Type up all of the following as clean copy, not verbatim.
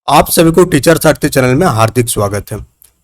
आप सभी को टीचर सारथी चैनल में हार्दिक स्वागत है।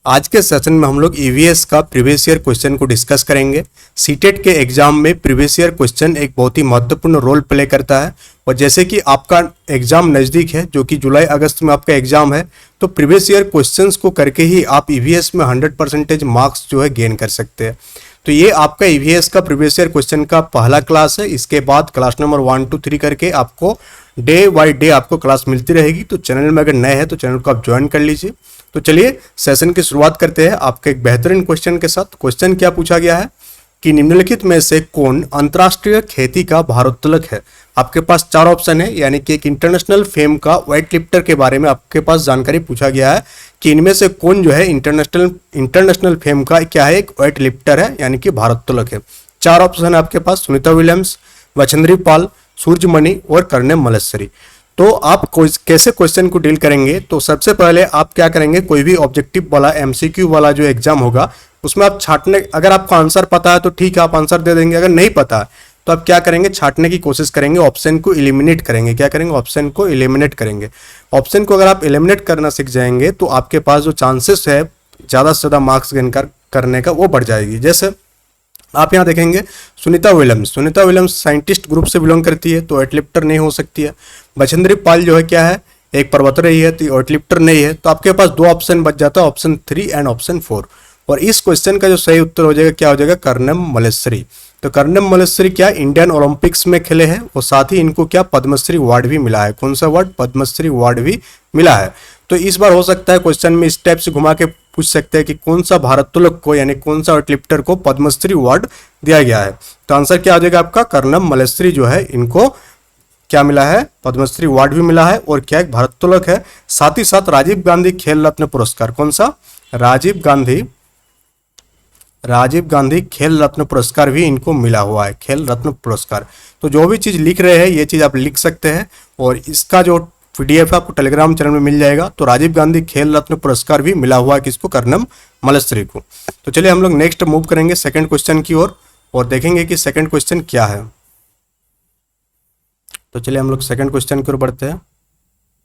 आज के सेशन में हम लोग ईवीएस का प्रीवियस ईयर क्वेश्चन को डिस्कस करेंगे। सीटेट के एग्जाम में प्रीवियस ईयर क्वेश्चन एक बहुत ही महत्वपूर्ण रोल प्ले करता है और जैसे कि आपका एग्जाम नज़दीक है, जो कि जुलाई अगस्त में आपका एग्जाम है, तो प्रीवियस ईयर क्वेश्चंस को करके ही आप ईवीएस में 100% मार्क्स जो है गेन कर सकते हैं। तो ये आपका ईवीएस का प्रीवियस ईयर क्वेश्चन का पहला क्लास है। इसके बाद क्लास नंबर 1, 2, 3 करके आपको डे बाय डे आपको क्लास मिलती रहेगी। तो चैनल में अगर नए हैं तो चैनल को आप ज्वाइन कर लीजिए। तो चलिए सेशन की शुरुआत करते हैं आपके एक बेहतरीन क्वेश्चन के साथ। क्वेश्चन क्या पूछा गया है कि निम्नलिखित में से कौन अंतर्राष्ट्रीय खेती का भारोत्तोलक है। आपके पास 4 ऑप्शन है, यानी कि एक इंटरनेशनल फेम का वेट लिफ्टर के बारे में आपके पास जानकारी पूछा गया है कि इनमें से कौन जो है इंटरनेशनल फेम का क्या है, एक वेट लिफ्टर है, यानी कि भारोत्तोलक है। 4 ऑप्शन है आपके पास, सुनीता विलियम्स, बछेंद्री पाल, सूरजमणि और कर्णम मल्लेश्वरी। तो आप कैसे क्वेश्चन को डील करेंगे, तो सबसे पहले आप क्या करेंगे, कोई भी ऑब्जेक्टिव वाला एमसीक्यू वाला जो एग्जाम होगा उसमें आप छाटने, अगर आपको आंसर पता है तो ठीक है आप आंसर दे देंगे, अगर नहीं पता है तो आप क्या करेंगे, छाटने की कोशिश करेंगे, ऑप्शन को एलिमिनेट करेंगे। क्या करेंगे, ऑप्शन को एलिमिनेट करेंगे। ऑप्शन को अगर आप एलिमिनेट करना सीख जाएंगे तो आपके पास जो चांसेस है ज़्यादा से ज़्यादा मार्क्स गेन करने का वो बढ़ जाएगी। जैसे आप यहाँ देखेंगे सुनीता विलियम्स साइंटिस्ट ग्रुप से बिलोंग करती है तो वेटलिफ्टर नहीं हो सकती है। बछेंद्री पाल जो है क्या है, एक पर्वतारोही है तो वेटलिफ्टर नहीं है। तो आपके पास 2 ऑप्शन बच जाता है, ऑप्शन 3 एंड ऑप्शन 4। और इस क्वेश्चन का जो सही उत्तर हो जाएगा क्या हो जाएगा, कर्णम मल्लेश्वरी। तो कर्णम मल्लेश्वरी क्या इंडियन ओलंपिक्स में खेले हैं और साथ ही इनको क्या पद्मश्री अवार्ड भी मिला है। कौन सा अवार्ड, पद्मश्री अवार्ड भी मिला है। तो इस बार हो सकता है क्वेश्चन में इस टाइप से घुमा के पूछ सकते हैं कि कौन सा भारोत्तोलक को, यानी कौन सा वेटलिफ्टर को पद्मश्री अवार्ड दिया गया है। तो आंसर क्या हो जाएगा आपका, कर्णम मल्लेश्वरी जो है इनको क्या मिला है, पद्मश्री अवार्ड भी मिला है और क्या एक भारोत्तोलक है। साथ ही साथ राजीव गांधी खेल रत्न पुरस्कार, कौन सा, राजीव गांधी खेल रत्न पुरस्कार भी इनको मिला हुआ है, खेल रत्न पुरस्कार। तो जो भी चीज लिख रहे हैं ये चीज आप लिख सकते हैं और इसका जो पीडीएफ आपको टेलीग्राम चैनल में मिल जाएगा। तो राजीव गांधी खेल रत्न पुरस्कार भी मिला हुआ है किसको, कर्णम मल्लेश्वरी को। तो चलिए हम लोग नेक्स्ट मूव करेंगे सेकंड क्वेश्चन की ओर और देखेंगे कि सेकंड क्वेश्चन क्या है। तो चलिए हम लोग सेकंड क्वेश्चन की ओर बढ़ते हैं।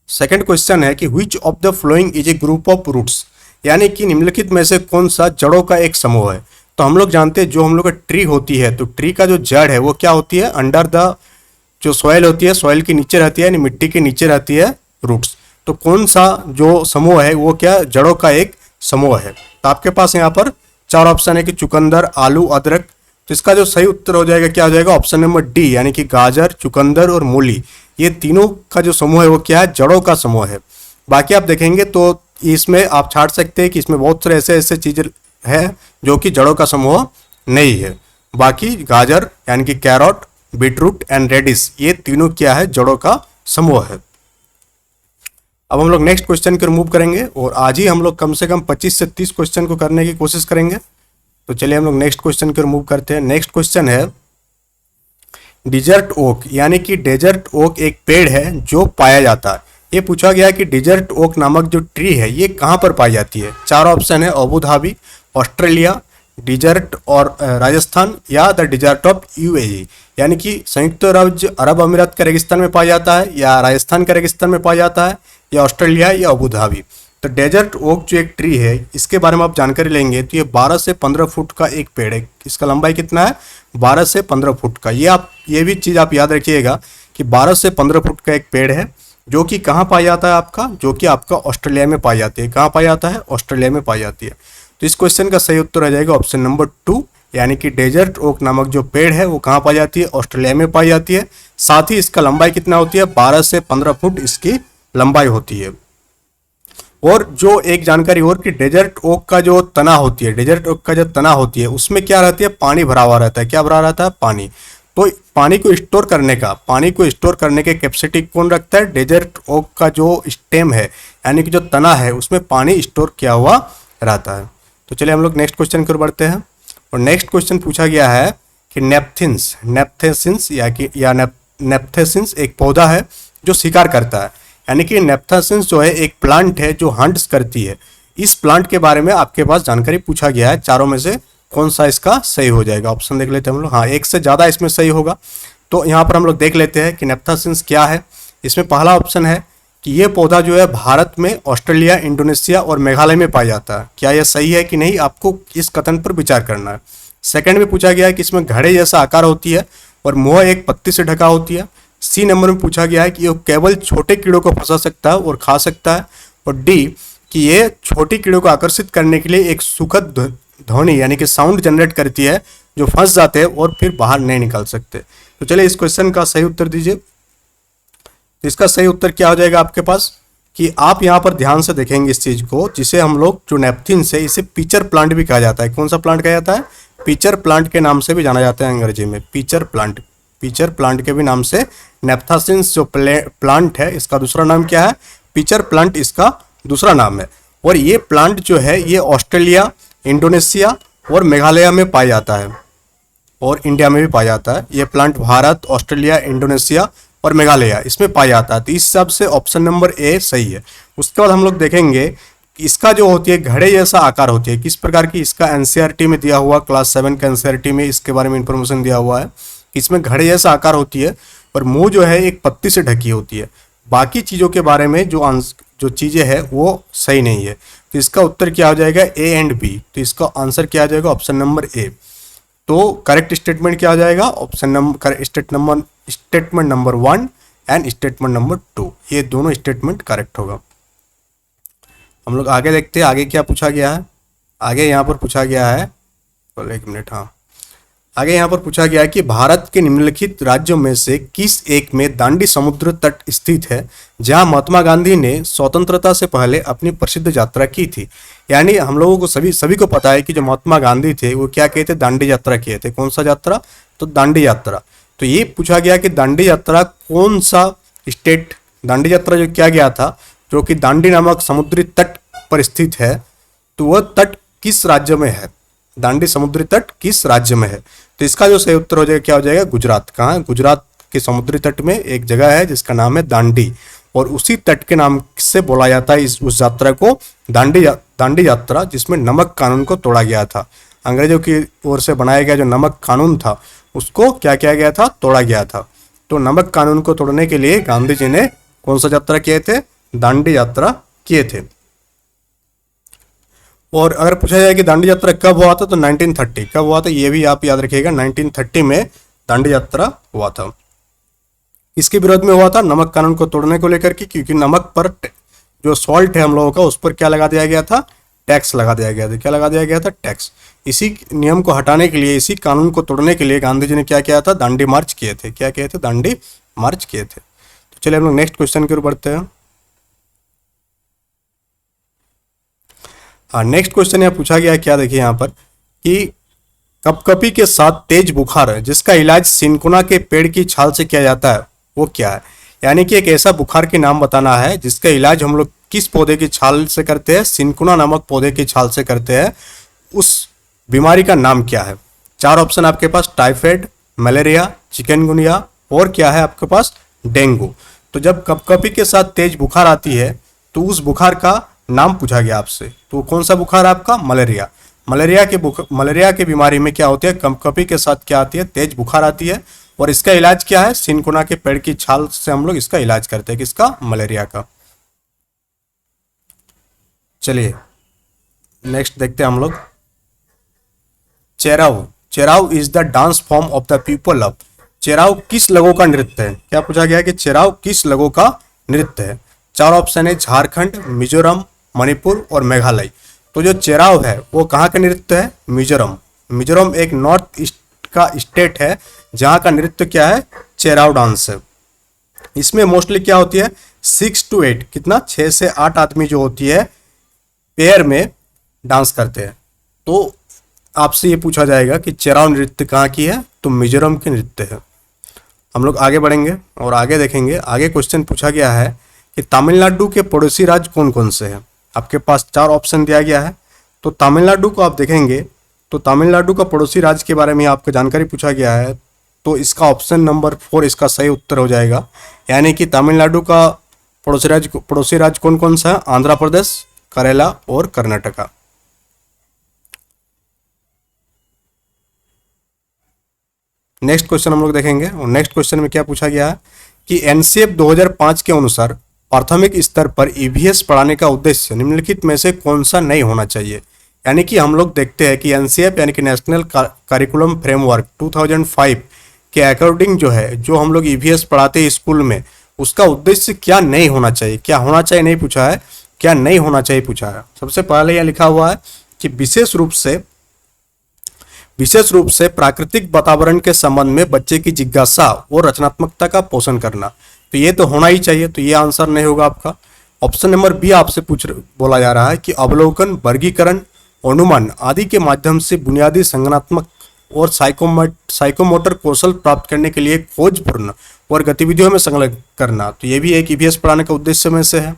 सेकंड क्वेश्चन है कि which of the following is a group of roots, यानी कि निम्नलिखित में से कौन सा जड़ों का एक समूह है। तो हम लोग जानते हैं जो हम लोग का ट्री होती है, तो ट्री का जो जड़ है वो क्या होती है, अंडर द जो सॉइल होती है, सॉइल के नीचे रहती है, यानी मिट्टी के नीचे रहती है रूट्स। तो कौन सा जो समूह है वो क्या जड़ों का एक समूह है। तो आपके पास यहाँ पर 4 ऑप्शन है कि चुकंदर, आलू, अदरक। तो इसका जो सही उत्तर हो जाएगा क्या हो जाएगा, ऑप्शन नंबर डी, यानी कि गाजर, चुकंदर और मूली। ये तीनों का जो समूह है वो क्या है, जड़ों का समूह है। बाकी आप देखेंगे तो इसमें आप छाट सकते हैं कि इसमें बहुत सारे ऐसे चीजें है जो कि जड़ों का समूह नहीं है। बाकी गाजर यानी कि कैरोट, बीटरूट एंड रेडिश, ये तीनों क्या है, जड़ों का समूह है। अब हम लोग नेक्स्ट क्वेश्चन की ओर मूव करेंगे और आज ही हम लोग कम से कम 25 से 30 क्वेश्चन को करने की कोशिश करेंगे। तो चलिए हम लोग नेक्स्ट क्वेश्चन की ओर मूव करते हैं। नेक्स्ट क्वेश्चन है डिजर्ट ओक, यानी कि डेजर्ट ओक एक पेड़ है जो पाया जाता है। ये पूछा गया है कि डिजर्ट ओक नामक जो ट्री है ये कहाँ पर पाई जाती है। 4 ऑप्शन है, अबू धाबी, ऑस्ट्रेलिया, डिजर्ट और राजस्थान या द डिजर्ट ऑफ यूएई, यानी कि संयुक्त राज्य अरब अमीरात के रेगिस्तान में पाया जाता है, या राजस्थान के रेगिस्तान में पाया जाता है, या ऑस्ट्रेलिया या अबू धाबी। तो डेजर्ट ओक जो एक ट्री है इसके बारे में आप जानकारी लेंगे तो ये 12 से 15 फुट का एक पेड़ है। इसका लंबाई कितना है, 12 से 15 फुट का। ये भी चीज़ आप याद रखिएगा कि 12 से 15 फुट का एक पेड़ है जो कि कहाँ पाया जाता है आपका, जो कि आपका ऑस्ट्रेलिया में पाई जाती है। कहाँ पाया जाता है, ऑस्ट्रेलिया में पाई जाती है। तो इस क्वेश्चन का सही उत्तर आ जाएगा ऑप्शन नंबर 2, यानी कि डेजर्ट ओक नामक जो पेड़ है वो कहाँ पाई जाती है, ऑस्ट्रेलिया में पाई जाती है। साथ ही इसका लंबाई कितना होती है, 12 से 15 फुट इसकी लंबाई होती है। और जो एक जानकारी और कि डेजर्ट ओक का जो तना होती है, डेजर्ट ओक का जो तना होती है उसमें क्या रहती है, पानी भरा हुआ रहता है। क्या भरा रहता है, पानी। तो पानी को स्टोर करने के कैपेसिटी कौन रखता है, डेजर्ट ओक का जो स्टेम है यानी कि जो तना है उसमें पानी स्टोर किया हुआ रहता है। तो चलिए हम लोग नेक्स्ट क्वेश्चन की ओर बढ़ते हैं और नेक्स्ट क्वेश्चन पूछा गया है कि नेप्थेसिंस नेप्थेसिंस एक पौधा है जो शिकार करता है, यानी कि नेप्थेसिंस जो है एक प्लांट है जो हंट्स करती है। इस प्लांट के बारे में आपके पास जानकारी पूछा गया है। चारों में से कौन सा इसका सही हो जाएगा, ऑप्शन देख लेते हैं हम लोग। हाँ, एक से ज़्यादा इसमें सही होगा। तो यहाँ पर हम लोग देख लेते हैं कि नेप्थेसिंस क्या है। इसमें पहला ऑप्शन है कि ये पौधा जो है भारत में, ऑस्ट्रेलिया, इंडोनेशिया और मेघालय में पाया जाता है। क्या यह सही है कि नहीं, आपको इस कथन पर विचार करना है। सेकंड में पूछा गया है कि इसमें घड़े जैसा आकार होती है और मुंह एक पत्ती से ढका होती है। सी नंबर में पूछा गया है कि ये केवल छोटे कीड़ों को फंसा सकता है और खा सकता है। और डी कि ये छोटी कीड़ों को आकर्षित करने के लिए एक सुखद ध्वनि यानी कि साउंड जनरेट करती है, जो फंस जाते हैं और फिर बाहर नहीं निकल सकते। तो चलिए इस क्वेश्चन का सही उत्तर दीजिए। इसका सही उत्तर क्या हो जाएगा आपके पास कि आप यहाँ पर ध्यान से देखेंगे इस चीज को, जिसे हम लोग जो नेपथिन से, इसे पीचर प्लांट भी कहा जाता है। कौन सा प्लांट कहा जाता है? पीचर प्लांट के नाम से भी जाना जाता है अंग्रेजी में, पीचर प्लांट। पीचर प्लांट के भी नाम से नेप्थासिन्स जो प्लांट है, इसका दूसरा नाम क्या है? पीचर प्लांट इसका दूसरा नाम है। और ये प्लांट जो है ये ऑस्ट्रेलिया, इंडोनेशिया और मेघालय में पाया जाता है और इंडिया में भी पाया जाता है। ये प्लांट भारत, ऑस्ट्रेलिया, इंडोनेशिया और मेघालय इसमें पाया जाता है। तो इस हिसाब से ऑप्शन नंबर ए सही है। उसके बाद हम लोग देखेंगे कि इसका जो होती है घड़े जैसा आकार होती है, किस प्रकार की, इसका एनसीईआरटी में दिया हुआ, क्लास 7 का एनसीईआरटी में इसके बारे में इंफॉर्मेशन दिया हुआ है कि इसमें घड़े जैसा आकार होती है और मुंह जो है एक पत्ती से ढकी होती है। बाकी चीज़ों के बारे में जो चीज़ें हैं वो सही नहीं है। तो इसका उत्तर क्या हो जाएगा? A and B. तो इसका आंसर क्या आ जाएगा? Option number A. तो करेक्ट स्टेटमेंट क्या हो जाएगा? Option number statement number 1 and statement number 2, ये दोनों स्टेटमेंट करेक्ट होगा। हम लोग आगे देखते हैं आगे क्या पूछा गया है। आगे यहाँ पर पूछा गया है, एक मिनट, हाँ, आगे यहाँ पर पूछा गया है कि भारत के निम्नलिखित राज्यों में से किस एक में दांडी समुद्र तट स्थित है, जहां महात्मा गांधी ने स्वतंत्रता से पहले अपनी प्रसिद्ध यात्रा की थी। यानी हम लोगों को सभी को पता है कि जो महात्मा गांधी थे वो क्या किए थे? दांडी यात्रा किए थे। कौन सा यात्रा? तो दांडी यात्रा। तो ये पूछा गया कि दांडी यात्रा कौन सा स्टेट, दांडी यात्रा जो किया गया था, जो कि दांडी नामक समुद्री तट पर स्थित है, तो वह तट किस राज्य में है? दांडी समुद्री तट किस राज्य में है? तो इसका जो सही उत्तर हो जाएगा क्या हो जाएगा? गुजरात। कहाँ? गुजरात के समुद्री तट में एक जगह है जिसका नाम है दांडी, और उसी तट के नाम से बोला जाता है उस यात्रा को दांडी यात्रा, जिसमें नमक कानून को तोड़ा गया था। अंग्रेजों की ओर से बनाया गया जो नमक कानून था उसको क्या किया गया था? तोड़ा गया था। तो नमक कानून को तोड़ने के लिए गांधी जी ने कौन सा यात्रा किए थे? दांडी यात्रा किए थे। और अगर पूछा जाए कि दांडी यात्रा कब हुआ था, तो 1930 कब हुआ था, ये भी आप याद रखिएगा। 1930 में दांडी यात्रा हुआ था। इसके विरोध में हुआ था, नमक कानून को तोड़ने को लेकर के, क्योंकि नमक पर जो सॉल्ट है हम लोगों का, उस पर क्या लगा दिया गया था? टैक्स लगा दिया गया था। क्या लगा दिया गया था? टैक्स। इसी नियम को हटाने के लिए, इसी कानून को तोड़ने के लिए गांधी जी ने क्या किया था? दांडी मार्च किए थे। क्या किए थे? दांडी मार्च किए थे। तो चलिए हम लोग नेक्स्ट क्वेश्चन की ओर बढ़ते हैं। हाँ, नेक्स्ट क्वेश्चन यहाँ पूछा गया है, क्या देखिए यहाँ पर कि कपकपी के साथ तेज बुखार है जिसका इलाज सिनकोना के पेड़ की छाल से किया जाता है, वो क्या है? यानी कि एक ऐसा बुखार के नाम बताना है जिसका इलाज हम लोग किस पौधे की छाल से करते हैं? सिनकोना नामक पौधे की छाल से करते हैं। उस बीमारी का नाम क्या है? 4 ऑप्शन आपके पास, टाइफाइड, मलेरिया, चिकनगुनिया और क्या है आपके पास? डेंगू। तो जब कपकपी के साथ तेज बुखार आती है तो उस बुखार का नाम पूछा गया आपसे, तो कौन सा बुखार आपका? मलेरिया। मलेरिया के बीमारी में क्या होती है? कपकपी के साथ क्या आती है? तेज बुखार आती है। और इसका इलाज क्या है? सिनकोना के पेड़ की छाल से हम लोग इसका इलाज करते हैं। किसका? मलेरिया का। चलिए नेक्स्ट देखते हैं हम लोग। Cheraw. Cheraw is the dance form of the people of. Cheraw किस लोगों का नृत्य है? क्या पूछा गया है कि चेराव किस लोगों का नृत्य है? 4 ऑप्शन है, झारखंड, मिजोरम, मणिपुर और मेघालय। तो जो चेराव है वो कहाँ का नृत्य है? मिजोरम। मिजोरम एक नॉर्थ ईस्ट का स्टेट है जहाँ का नृत्य क्या है? चेराव डांस है। इसमें मोस्टली क्या होती है? 6 to 8, कितना? 6 से 8 आदमी जो होती है पेयर में डांस करते हैं। तो आपसे ये पूछा जाएगा कि चेराव नृत्य कहाँ की है? तो मिजोरम की नृत्य है। हम लोग आगे बढ़ेंगे और आगे देखेंगे। आगे क्वेश्चन पूछा गया है कि तमिलनाडु के पड़ोसी राज्य कौन कौन से हैं? आपके पास 4 ऑप्शन दिया गया है। तो तमिलनाडु को आप देखेंगे तो तमिलनाडु का पड़ोसी राज्य के बारे में आपको जानकारी पूछा गया है। तो इसका ऑप्शन नंबर 4 इसका सही उत्तर हो जाएगा। यानी कि तमिलनाडु का पड़ोसी राज्य कौन कौन सा है? आंध्र प्रदेश, केरला और कर्नाटका। नेक्स्ट क्वेश्चन हम लोग देखेंगे और नेक्स्ट क्वेश्चन में क्या पूछा गया है कि एनसीएफ 2005 के अनुसार प्राथमिक स्तर पर ईवीएस पढ़ाने का उद्देश्य निम्नलिखित में से कौन सा नहीं होना चाहिए। यानी कि हम लोग देखते हैं कि एनसीएफ यानी कि नेशनल करिकुलम फ्रेमवर्क 2005 के अकॉर्डिंग जो है, जो हम लोग ईवीएस पढ़ाते हैं स्कूल में, उसका उद्देश्य क्या नहीं होना चाहिए। क्या होना चाहिए नहीं पूछा है, क्या नहीं होना चाहिए पूछा है। सबसे पहले यह लिखा हुआ है कि विशेष रूप से प्राकृतिक वातावरण के संबंध में बच्चे की जिज्ञासा और रचनात्मकता का पोषण करना, तो ये तो होना ही चाहिए। तो ये आंसर नहीं होगा आपका। ऑप्शन नंबर बी आपसे बोला जा रहा है कि अवलोकन, वर्गीकरण, अनुमान आदि के माध्यम से बुनियादी संज्ञानात्मक और साइकोमोटर कौशल प्राप्त करने के लिए खोजपूर्ण और गतिविधियों में संलग्न करना, तो ये भी एक ईवीएस पढ़ाने का उद्देश्य में से है।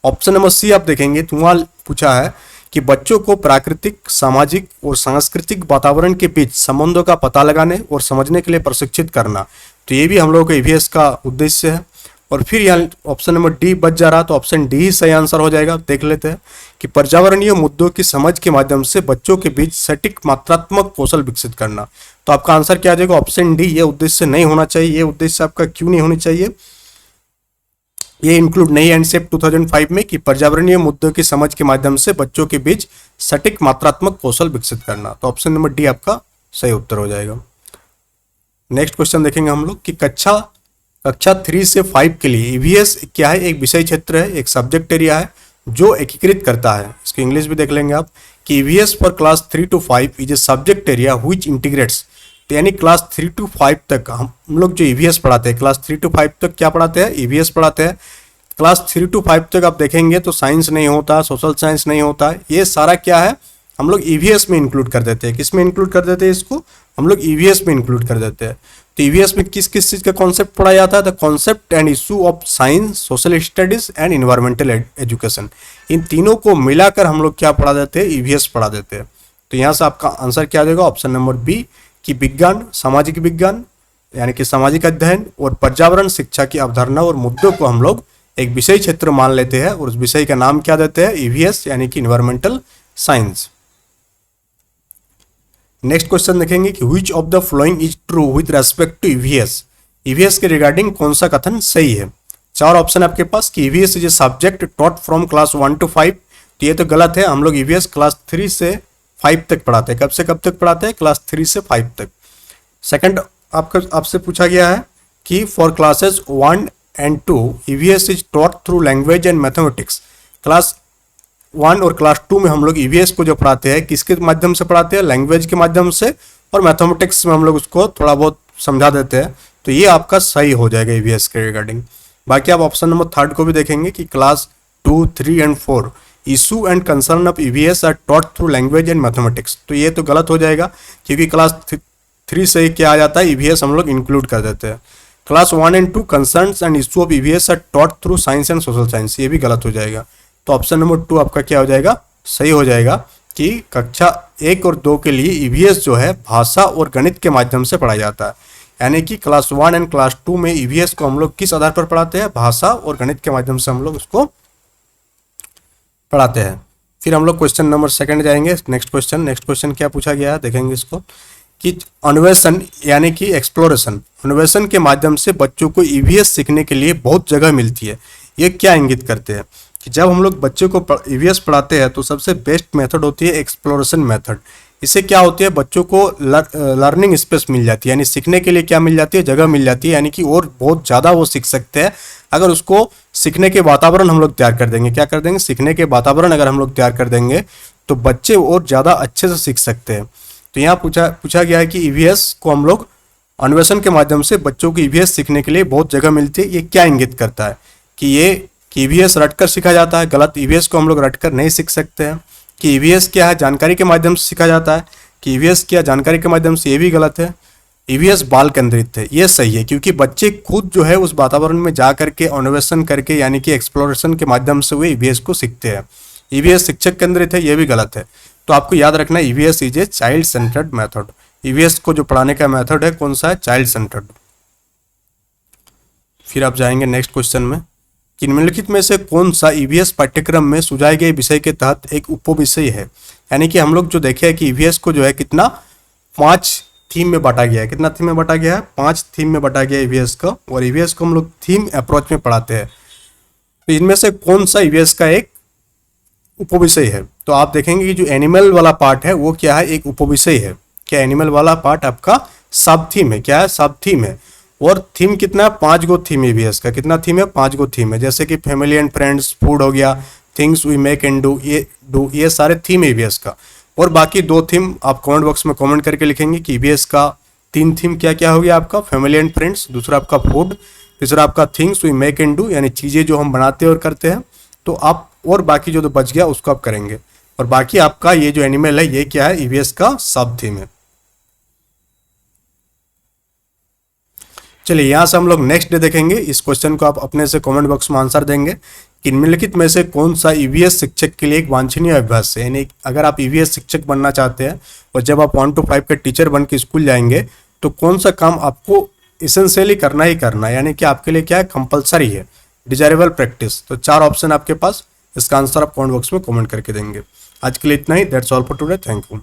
ऑप्शन नंबर सी आप देखेंगे तो वहाँ पूछा है कि बच्चों को प्राकृतिक, सामाजिक और सांस्कृतिक वातावरण के बीच संबंधों का पता लगाने और समझने के लिए प्रशिक्षित करना, तो ये भी हम लोगों का ईवीएस का उद्देश्य है। और फिर यहाँ ऑप्शन नंबर डी बच जा रहा, तो ऑप्शन डी ही सही आंसर हो जाएगा। देख लेते हैं कि पर्यावरणीय मुद्दों की समझ के माध्यम से बच्चों के बीच सटीक मात्रात्मक कौशल विकसित करना, तो आपका आंसर क्या आ जाएगा, ऑप्शन डी। ये उद्देश्य नहीं होना चाहिए। ये उद्देश्य आपका क्यों नहीं होनी चाहिए, ये इंक्लूड नहीं है एनसीएफ 2005 में कि पर्यावरणीय मुद्दों की समझ के माध्यम से बच्चों के बीच सटीक मात्रात्मक कौशल विकसित करना, तो ऑप्शन नंबर डी आपका सही उत्तर हो जाएगा। नेक्स्ट क्वेश्चन देखेंगे हम लोग कि कक्षा 3 से 5 के लिए ईवीएस क्या है, एक विषय क्षेत्र है, एक सब्जेक्ट एरिया है जो एकीकृत करता है। इसकी इंग्लिश भी देख लेंगे आप कि EVS for class 3 to 5 is a subject area which integrates, तो यानी क्लास 3 to 5 तक हम लोग जो ईवीएस पढ़ाते हैं, क्लास 3 to 5 तक क्या पढ़ाते हैं, ईवीएस पढ़ाते हैं। क्लास 3 to 5 तक आप देखेंगे तो साइंस नहीं होता, सोशल साइंस नहीं होता, ये सारा क्या है हम लोग ईवीएस में इंक्लूड कर देते हैं। किस में इंक्लूड कर देते हैं इसको, हम लोग ईवीएस में इंक्लूड कर देते हैं। तो ईवीएस में किस किस चीज़ का कॉन्सेप्ट पढ़ाया जाता है, the concept and issue of science, social studies and environmental education, इन तीनों को मिलाकर हम लोग क्या पढ़ा देते हैं, ईवीएस पढ़ा देते हैं। तो यहाँ से आपका आंसर क्या आ जाएगा, ऑप्शन नंबर बी कि विज्ञान, सामाजिक विज्ञान यानी कि सामाजिक अध्ययन और पर्यावरण शिक्षा की अवधारणा और मुद्दों को हम लोग एक विषय क्षेत्र मान लेते हैं और उस विषय का नाम क्या देते हैं, ईवीएस यानी कि इन्वायरमेंटल साइंस। नेक्स्ट क्वेश्चन देखेंगे कि which of the following is true with respect to EVS, EVS के रिगार्डिंग कौन सा कथन सही है। चार ऑप्शन आपके पास कि EVS is a subject taught from class 1 to 5, तो ये तो गलत है। हम लोग ईवीएस क्लास 3 से 5 तक पढ़ाते हैं। कब से कब तक पढ़ाते हैं, क्लास 3 से 5 तक। सेकंड आपसे पूछा गया है कि for classes 1 and 2 EVS is taught through language and mathematics, class 1 और क्लास 2 में हम लोग ईवीएस को जो पढ़ाते हैं किसके माध्यम से पढ़ाते हैं, लैंग्वेज के माध्यम से, और मैथमेटिक्स में हम लोग उसको थोड़ा बहुत समझा देते हैं। तो ये आपका सही हो जाएगा ईवीएस के रिगार्डिंग। बाकी आप ऑप्शन नंबर 3 को भी देखेंगे कि class 2, 3 and 4 issue and concern of EVS are taught through language and mathematics, तो ये तो गलत हो जाएगा क्योंकि क्लास 3 से क्या आ जाता है, ईवीएस हम लोग इंक्लूड कर देते हैं। Class 1 and 2 concerns and issue of EVS are taught through science and social science, ये भी गलत हो जाएगा। तो ऑप्शन नंबर 2 आपका क्या हो जाएगा, सही हो जाएगा कि कक्षा 1 और 2 के लिए ईवीएस जो है भाषा और गणित के माध्यम से पढ़ाया जाता है। यानी कि क्लास 1 एंड क्लास 2 में ईवीएस को हम लोग किस आधार पर पढ़ाते हैं, भाषा और गणित के माध्यम से हम लोग उसको पढ़ाते हैं। फिर हम लोग क्वेश्चन नंबर 2 जाएंगे। नेक्स्ट क्वेश्चन क्या पूछा गया है देखेंगे इसको कि अन्वेषण यानी कि एक्सप्लोरेशन, अन्वेषण के माध्यम से बच्चों को ईवीएस सीखने के लिए बहुत जगह मिलती है। ये क्या इंगित करते हैं कि जब हम लोग बच्चे को ईवीएस पढ़ाते हैं तो सबसे बेस्ट मेथड होती है एक्सप्लोरेशन मेथड। इससे क्या होती है, बच्चों को लर्निंग स्पेस मिल जाती है, यानी सीखने के लिए क्या मिल जाती है, जगह मिल जाती है, यानी कि और बहुत ज़्यादा वो सीख सकते हैं अगर उसको सीखने के वातावरण हम लोग तैयार कर देंगे। क्या कर देंगे, सीखने के वातावरण अगर हम लोग तैयार कर देंगे तो बच्चे और ज़्यादा अच्छे से सीख सकते हैं। तो यहाँ पूछा गया है कि ईवीएस को हम लोग अन्वेषण के माध्यम से बच्चों को ईवीएस सीखने के लिए बहुत जगह मिलती है। ये क्या इंगित करता है कि ईवीएस रटकर सीखा जाता है, गलत। ईवीएस को हम लोग रटकर नहीं सीख सकते हैं। कि ईवीएस क्या है, जानकारी के माध्यम से सीखा जाता है। कि ईवीएस क्या जानकारी के माध्यम से, ये भी गलत है। ईवीएस बाल केंद्रित है, ये सही है क्योंकि बच्चे खुद जो है उस वातावरण में जा करके अन्वेषण करके यानी कि एक्सप्लोरेशन के माध्यम से वे ईवीएस को सीखते हैं। ईवीएस शिक्षक केंद्रित है, ये भी गलत है। तो आपको याद रखना EVS is a child centred method. EVS को जो पढ़ाने का मेथड है कौन सा है, चाइल्ड सेंटर्ड। फिर आप जाएंगे नेक्स्ट क्वेश्चन में कि निम्नलिखित में से कौन सा ईवीएस पाठ्यक्रम में सुझाए गए विषय के तहत एक उपविषय है। यानी कि हम लोग जो देखे हैं कि ईवीएस को जो है कितना 5 थीम में बांटा गया है। कितना थीम में बांटा गया है, 5 थीम में बांटा गया है ईवीएस को। और ईवीएस को हम लोग थीम अप्रोच में पढ़ाते हैं। तो इनमें से कौन सा ईवीएस का एक उपविषय है? तो आप देखेंगे कि जो एनिमल वाला पार्ट है वो क्या है, एक उपविषय है। क्या एनिमल वाला पार्ट आपका सब थीम है? क्या है? सब थीम है। और थीम कितना है? 5 गो थीम ईवीएस का। कितना थीम है? 5 गो थीम है। जैसे कि फैमिली एंड फ्रेंड्स, फूड हो गया, things we make and do, ये सारे थीम ईवीएस का। और बाकी 2 थीम आप कमेंट बॉक्स में कमेंट करके लिखेंगे कि ईवीएस का 3 थीम क्या क्या हो गया आपका, फैमिली एंड फ्रेंड्स, दूसरा आपका फूड, तीसरा आपका things we make and do, यानी चीज़ें जो हम बनाते और करते हैं। तो आप और बाकी जो तो बच गया उसको आप करेंगे। और बाकी आपका ये जो एनिमल है ये क्या है? ईवीएस का सब थीम है। चलिए यहाँ से हम लोग नेक्स्ट डे देखेंगे। इस क्वेश्चन को आप अपने से कमेंट बॉक्स में आंसर देंगे कि निम्नलिखित में से कौन सा ईवीएस शिक्षक के लिए एक वांछनीय अभ्यास है। यानी अगर आप ईवीएस शिक्षक बनना चाहते हैं और जब आप 1 to 5 के टीचर बन के स्कूल जाएंगे तो कौन सा काम आपको इसेंशियली करना ही करना है, यानी कि आपके लिए क्या है? कंपलसरी है, डिजायरेबल प्रैक्टिस। तो 4 ऑप्शन आपके पास, इसका आंसर आप कमेंट बॉक्स में कमेंट करके देंगे। आज के लिए इतना ही। That's all for today. Thank you.